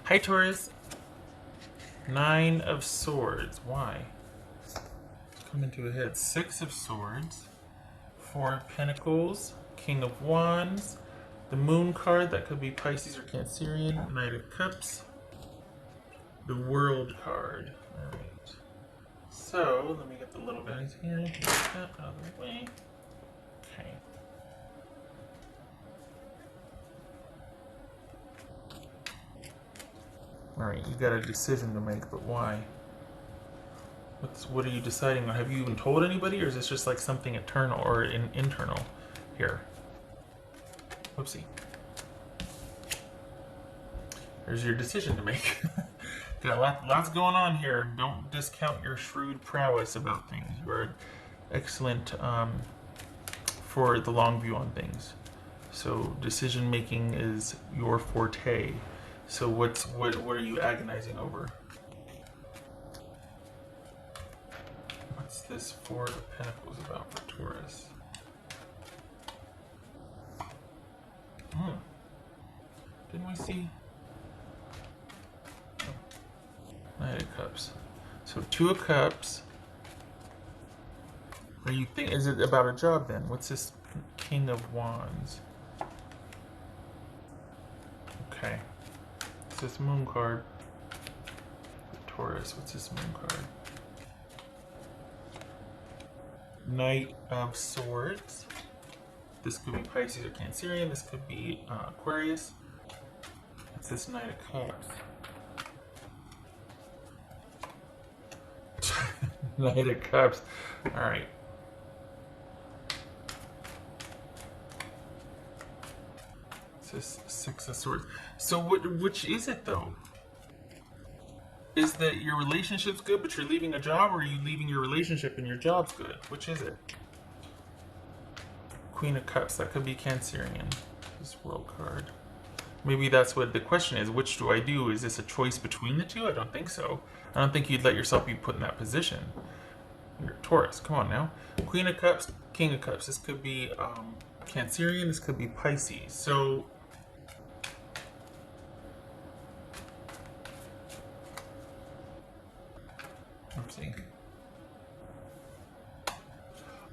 Hi, Taurus. Nine of Swords. Why? Come into a head. Six of Swords. Four of Pentacles. King of Wands. The Moon card. That could be Pisces or Cancerian. Knight of Cups. The World card. Alright. So, let me get the little guys here. Get that out of the way. Okay. Alright, you got a decision to make, but why? What are you deciding on? Have you even told anybody, or is this just like something eternal or internal here? Whoopsie. There's your decision to make. Got lots going on here. Don't discount your shrewd prowess about things. You are excellent for the long view on things. So decision making is your forte. So what are you agonizing over? What's this Four of Pentacles about for Taurus? Didn't we see? Knight of Cups. So Two of Cups. Are you think? Is it about a job then? What's this King of Wands? Okay. What's this Moon card? Taurus. What's this Moon card? Knight of Swords. This could be Pisces or Cancerian. This could be Aquarius. What's this Knight of Cups? Knight of Cups. All right. It's this Six of Swords. So which is it though? Is that your relationship's good, but you're leaving a job, or are you leaving your relationship and your job's good? Which is it? Queen of Cups. That could be Cancerian. This World card. Maybe that's what the question is. Which do I do? Is this a choice between the two? I don't think so. I don't think you'd let yourself be put in that position. You're Taurus. Come on now. Queen of Cups, King of Cups. This could be Cancerian. This could be Pisces. So let's see.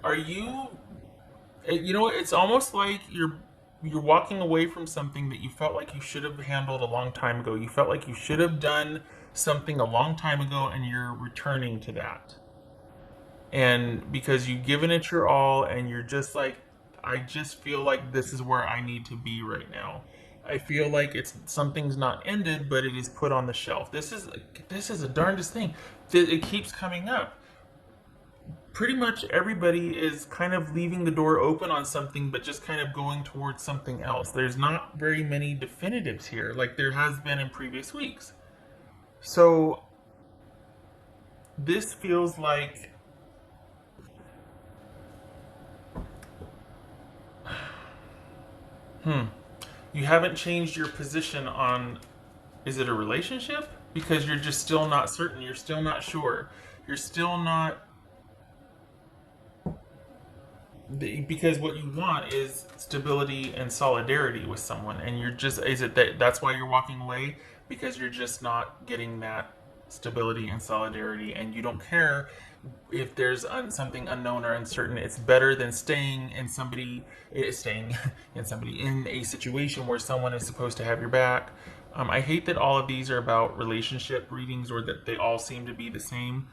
Are you? You know what? It's almost like you're walking away from something that you felt like you should have handled a long time ago. You felt like you should have done something a long time ago, and you're returning to that. And because you've given it your all, and you're just like, I just feel like this is where I need to be right now. I feel like something's not ended, but it is put on the shelf. This is a darndest thing. It keeps coming up. Pretty much everybody is kind of leaving the door open on something, but just kind of going towards something else. There's not very many definitives here, like there has been in previous weeks. So this feels like you haven't changed your position on, is it a relationship? Because you're just still not certain. You're still not sure. You're still not, because what you want is stability and solidarity with someone, and you're just, is it that's why you're walking away? Because you're just not getting that stability and solidarity, and you don't care if there's something unknown or uncertain. It's better than staying in in a situation where someone is supposed to have your back. I hate that all of these are about relationship readings, or that they all seem to be the same,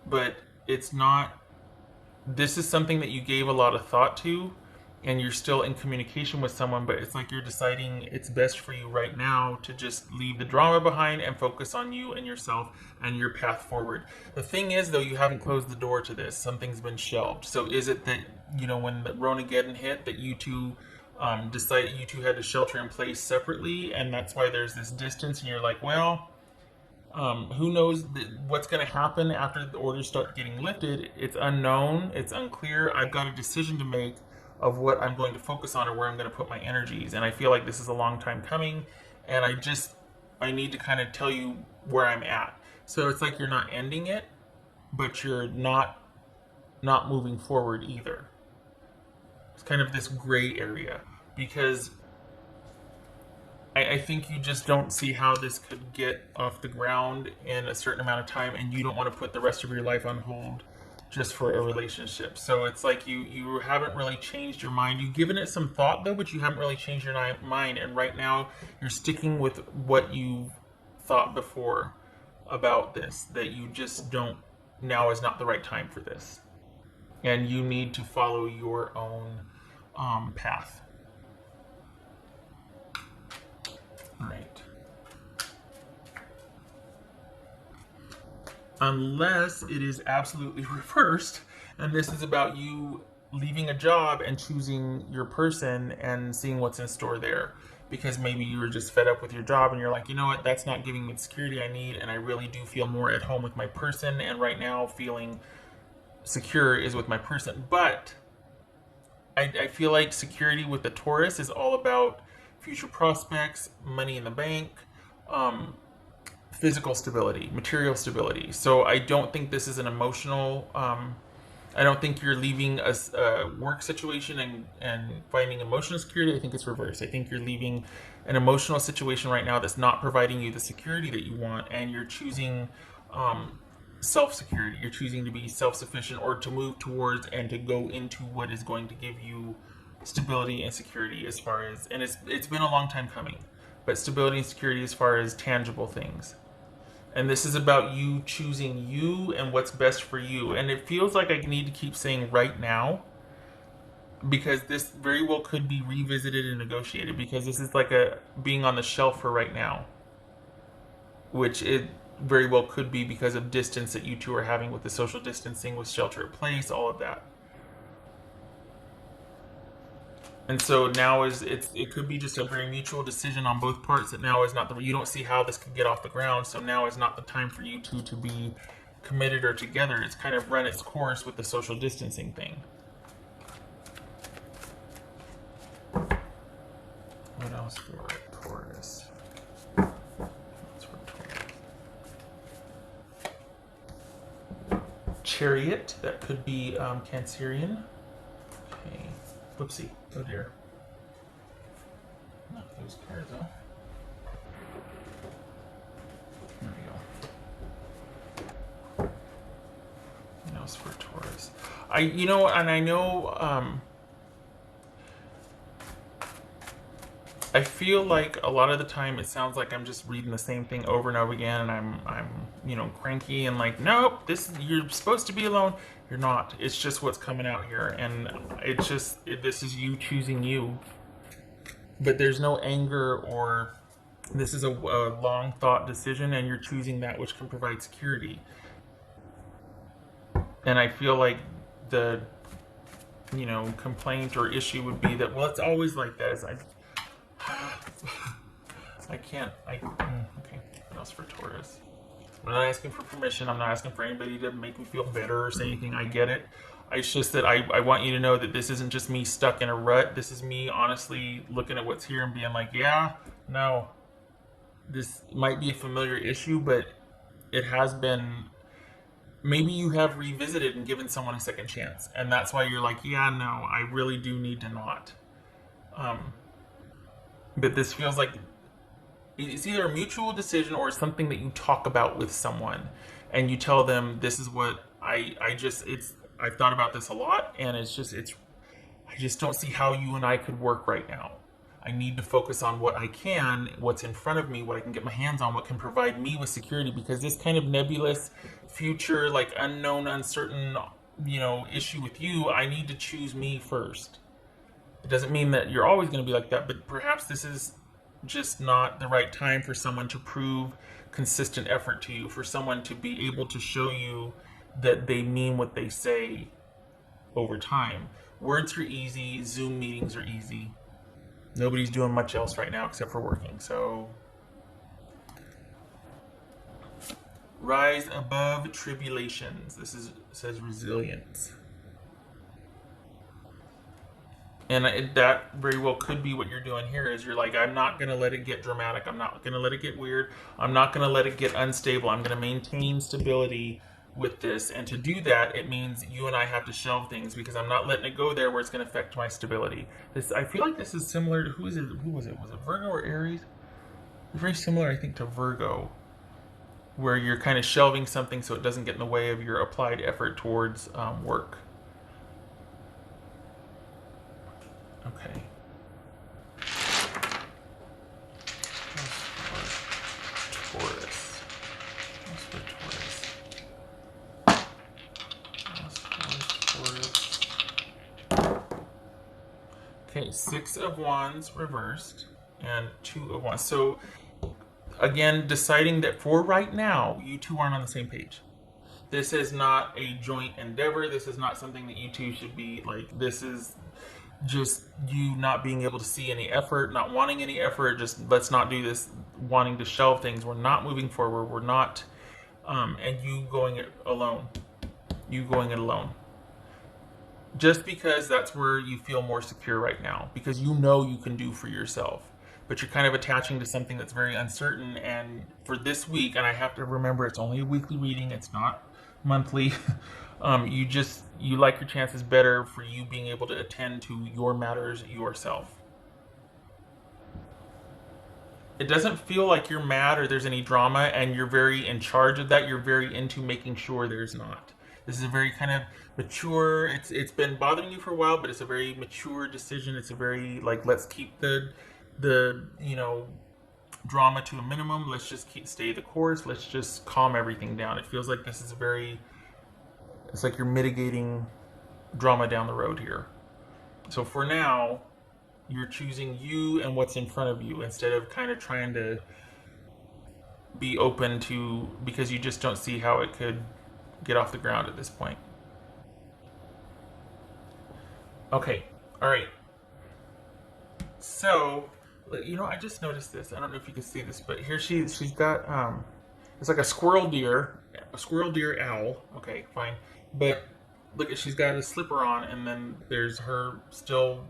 but it's not. This is something that you gave a lot of thought to, and you're still in communication with someone, but it's like you're deciding it's best for you right now to just leave the drama behind and focus on you and yourself and your path forward. The thing is, though, you haven't closed the door to this. Something's been shelved. So is it that, when the Ronageddon hit, that you two decided you two had to shelter in place separately, and that's why there's this distance, and you're like, well, who knows what's going to happen after the orders start getting lifted? It's unknown. It's unclear. I've got a decision to make of what I'm going to focus on, or where I'm going to put my energies. And I feel like this is a long time coming, and I need to kind of tell you where I'm at. So it's like you're not ending it, but you're not moving forward either. It's kind of this gray area, because I think you just don't see how this could get off the ground in a certain amount of time, and you don't want to put the rest of your life on hold just for a relationship. So it's like you haven't really changed your mind. You've given it some thought though, but you haven't really changed your mind. And right now, you're sticking with what you thought before about this. That you just don't. Now is not the right time for this, and you need to follow your own path. Right. Unless it is absolutely reversed, and this is about you leaving a job and choosing your person and seeing what's in store there. Because maybe you were just fed up with your job and you're like, you know what, that's not giving me the security I need, and I really do feel more at home with my person, and right now feeling secure is with my person. But I feel like security with the Taurus is all about future prospects, money in the bank, um, physical stability, material stability. So I don't think this is an emotional. I don't think you're leaving a work situation and finding emotional security. I think it's reversed. I think you're leaving an emotional situation right now that's not providing you the security that you want, and you're choosing self security. You're choosing to be self sufficient, or to move towards and to go into what is going to give you stability and security, as far as, and it's been a long time coming, but stability and security as far as tangible things. And this is about you choosing you and what's best for you. And it feels like I need to keep saying right now, because this very well could be revisited and negotiated, because this is like a being on the shelf for right now, which it very well could be because of distance that you two are having with the social distancing, with shelter in place, all of that. And so now it could be just a very mutual decision on both parts, that now is not the, you don't see how this could get off the ground, so now is not the time for you two to be committed or together. It's kind of run its course with the social distancing thing. What else for Taurus? What's for Taurus? Chariot, that could be Cancerian. Okay. Whoopsie. Oh dear. Not those cards, though. There we go. What else for Taurus? And I know, I feel like a lot of the time it sounds like I'm just reading the same thing over and over again, and I'm cranky and like, nope, you're supposed to be alone. You're not. It's just what's coming out here, and this is you choosing you. But there's no anger, or this is a long thought decision, and you're choosing that which can provide security. And I feel like the complaint or issue would be that, well, it's always like this. I can't. Okay. What else for Taurus? I'm not asking for permission. I'm not asking for anybody to make me feel better or say anything. I get it. It's just that I want you to know that this isn't just me stuck in a rut. This is me honestly looking at what's here and being like, yeah, no, this might be a familiar issue, but it has been. Maybe you have revisited and given someone a second chance, and that's why you're like, yeah, no, I really do need to not. Um, but this feels like it's either a mutual decision or something that you talk about with someone, and you tell them, this is what I've thought about this a lot, and I just don't see how you and I could work right now. I need to focus on what's in front of me, what I can get my hands on, what can provide me with security, because this kind of nebulous future, like unknown, uncertain, issue with you, I need to choose me first. It doesn't mean that you're always going to be like that, but perhaps this is just not the right time for someone to prove consistent effort to you, for someone to be able to show you that they mean what they say over time. Words are easy, Zoom meetings are easy. Nobody's doing much else right now except for working. So, rise above tribulations. Says resilience. And that very well could be what you're doing here, is you're like, I'm not going to let it get dramatic. I'm not going to let it get weird. I'm not going to let it get unstable. I'm going to maintain stability with this. And to do that, it means you and I have to shelve things, because I'm not letting it go there where it's going to affect my stability. I feel like this is similar to, who was it? Was it Virgo or Aries? very similar, I think, to Virgo, where you're kind of shelving something so it doesn't get in the way of your applied effort towards work. Okay. Taurus. What's for Taurus? What's for Taurus? Okay, Six of Wands reversed and Two of Wands. So again, deciding that for right now, you two aren't on the same page. This is not a joint endeavor. This is not something that you two should be like. This is just you not being able to see any effort, not wanting any effort. Just let's not do this, wanting to shelve things. We're not moving forward. We're not, and you going it alone. You going it alone. Just because that's where you feel more secure right now, because you know you can do for yourself. But you're kind of attaching to something that's very uncertain. And for this week, and I have to remember it's only a weekly reading, it's not monthly. You like your chances better for you being able to attend to your matters yourself. It doesn't feel like you're mad or there's any drama and you're very in charge of that. You're very into making sure there's not. This is a very kind of mature, it's been bothering you for a while, but it's a very mature decision. It's a very like let's keep the drama to a minimum. Let's just stay the course. Let's just calm everything down. It feels like this is it's like you're mitigating drama down the road here. So for now, you're choosing you and what's in front of you instead of kind of trying to be open to, because you just don't see how it could get off the ground at this point. Okay, all right. So, I just noticed this. I don't know if you can see this, but here she's got it's like a squirrel deer owl. Okay, fine. But look, she's got a slipper on, and then there's her still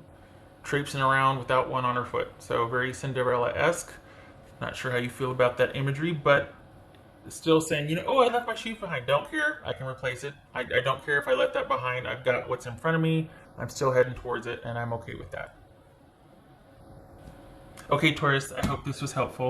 traipsing around without one on her foot. So very Cinderella-esque. Not sure how you feel about that imagery, but still saying, oh, I left my shoe behind. Don't care. I can replace it. I don't care if I left that behind. I've got what's in front of me. I'm still heading towards it, and I'm okay with that. Okay, Taurus, I hope this was helpful.